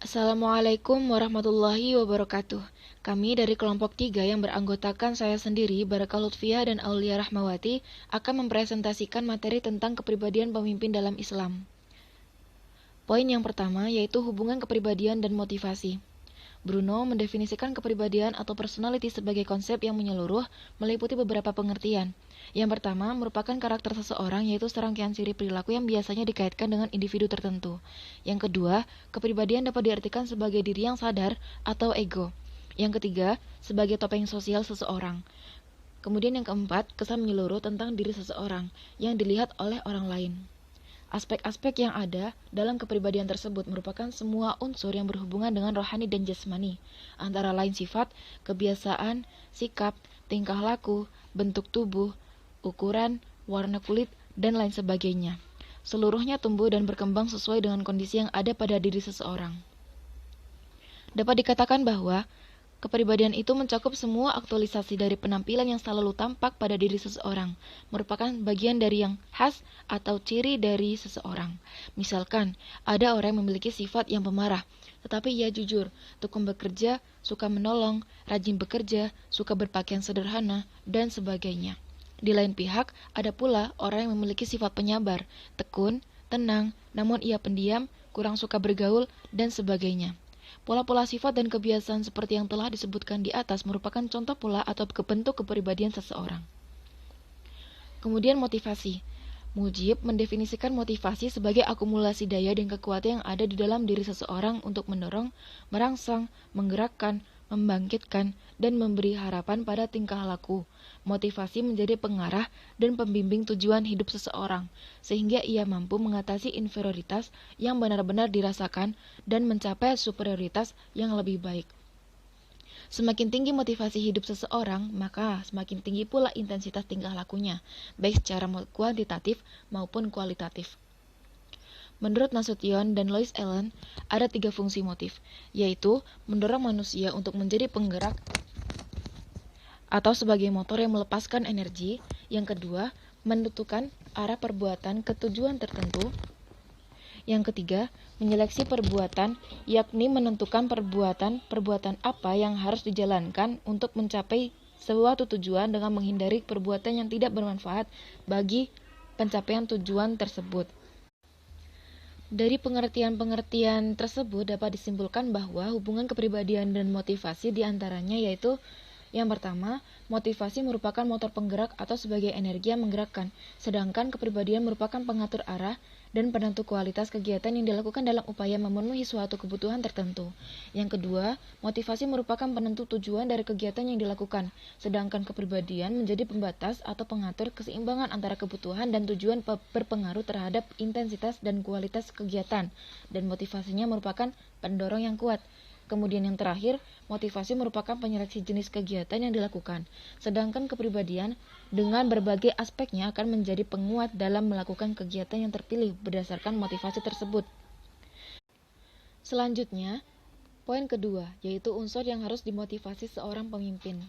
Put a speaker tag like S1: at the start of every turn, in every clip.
S1: Assalamualaikum warahmatullahi wabarakatuh. Kami dari kelompok 3 yang beranggotakan saya sendiri, Baraka Lutfiah dan Aulia Rahmawati, akan mempresentasikan materi tentang kepribadian pemimpin dalam Islam. Poin yang pertama yaitu hubungan kepribadian dan motivasi. Bruno mendefinisikan kepribadian atau personality sebagai konsep yang menyeluruh, meliputi beberapa pengertian. Yang pertama merupakan karakter seseorang, yaitu serangkaian ciri perilaku yang biasanya dikaitkan dengan individu tertentu. Yang kedua, kepribadian dapat diartikan sebagai diri yang sadar atau ego. Yang ketiga, sebagai topeng sosial seseorang. Kemudian yang keempat, kesan menyeluruh tentang diri seseorang yang dilihat oleh orang lain. Aspek-aspek yang ada dalam kepribadian tersebut merupakan semua unsur yang berhubungan dengan rohani dan jasmani, antara lain sifat, kebiasaan, sikap, tingkah laku, bentuk tubuh, ukuran, warna kulit, dan lain sebagainya. Seluruhnya tumbuh dan berkembang sesuai dengan kondisi yang ada pada diri seseorang. Dapat dikatakan bahwa kepribadian itu mencakup semua aktualisasi dari penampilan yang selalu tampak pada diri seseorang, merupakan bagian dari yang khas atau ciri dari seseorang. Misalkan, ada orang yang memiliki sifat yang pemarah, tetapi ia jujur, tekun bekerja, suka menolong, rajin bekerja, suka berpakaian sederhana, dan sebagainya. Di lain pihak, ada pula orang yang memiliki sifat penyabar, tekun, tenang, namun ia pendiam, kurang suka bergaul, dan sebagainya. Pola-pola sifat dan kebiasaan seperti yang telah disebutkan di atas merupakan contoh pola atau bentuk kepribadian seseorang. Kemudian motivasi. Mujib mendefinisikan motivasi sebagai akumulasi daya dan kekuatan yang ada di dalam diri seseorang untuk mendorong, merangsang, menggerakkan, membangkitkan, dan memberi harapan pada tingkah laku. Motivasi menjadi pengarah dan pembimbing tujuan hidup seseorang, sehingga ia mampu mengatasi inferioritas yang benar-benar dirasakan dan mencapai superioritas yang lebih baik. Semakin tinggi motivasi hidup seseorang, maka semakin tinggi pula intensitas tingkah lakunya, baik secara kuantitatif maupun kualitatif. Menurut Nasution dan Lois Allen, ada 3 fungsi motif, yaitu mendorong manusia untuk menjadi penggerak atau sebagai motor yang melepaskan energi. Yang kedua, menentukan arah perbuatan ke tujuan tertentu. Yang ketiga, menyeleksi perbuatan, yakni menentukan perbuatan apa yang harus dijalankan untuk mencapai suatu tujuan dengan menghindari perbuatan yang tidak bermanfaat bagi pencapaian tujuan tersebut. Dari pengertian-pengertian tersebut dapat disimpulkan bahwa hubungan kepribadian dan motivasi diantaranya yaitu yang pertama, motivasi merupakan motor penggerak atau sebagai energi yang menggerakkan, sedangkan kepribadian merupakan pengatur arah dan penentu kualitas kegiatan yang dilakukan dalam upaya memenuhi suatu kebutuhan tertentu. Yang kedua, motivasi merupakan penentu tujuan dari kegiatan yang dilakukan, sedangkan kepribadian menjadi pembatas atau pengatur keseimbangan antara kebutuhan dan tujuan berpengaruh terhadap intensitas dan kualitas kegiatan, dan motivasinya merupakan pendorong yang kuat. Kemudian yang terakhir, motivasi merupakan penyeleksi jenis kegiatan yang dilakukan, sedangkan kepribadian dengan berbagai aspeknya akan menjadi penguat dalam melakukan kegiatan yang terpilih berdasarkan motivasi tersebut. Selanjutnya, poin kedua, yaitu unsur yang harus dimotivasi seorang pemimpin.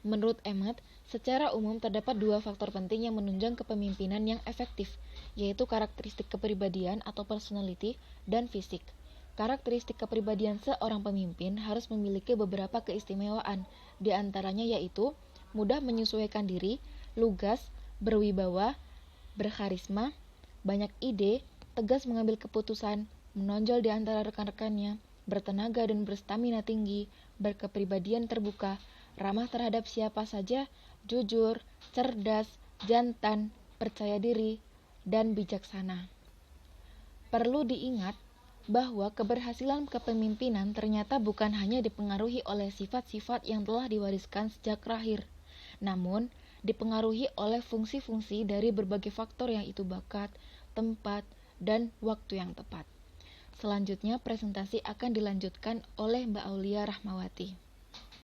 S1: Menurut Emmett, secara umum terdapat 2 faktor penting yang menunjang kepemimpinan yang efektif, yaitu karakteristik kepribadian atau personality dan fisik. Karakteristik kepribadian seorang pemimpin harus memiliki beberapa keistimewaan, di antaranya yaitu mudah menyesuaikan diri, lugas, berwibawa, berkarisma, banyak ide, tegas mengambil keputusan, menonjol di antara rekan-rekannya, bertenaga dan berstamina tinggi, berkepribadian terbuka, ramah terhadap siapa saja, jujur, cerdas, jantan, percaya diri, dan bijaksana. Perlu diingat bahwa keberhasilan kepemimpinan ternyata bukan hanya dipengaruhi oleh sifat-sifat yang telah diwariskan sejak lahir, namun dipengaruhi oleh fungsi-fungsi dari berbagai faktor yang itu bakat, tempat, dan waktu yang tepat. Selanjutnya presentasi akan dilanjutkan oleh Mbak Aulia Rahmawati.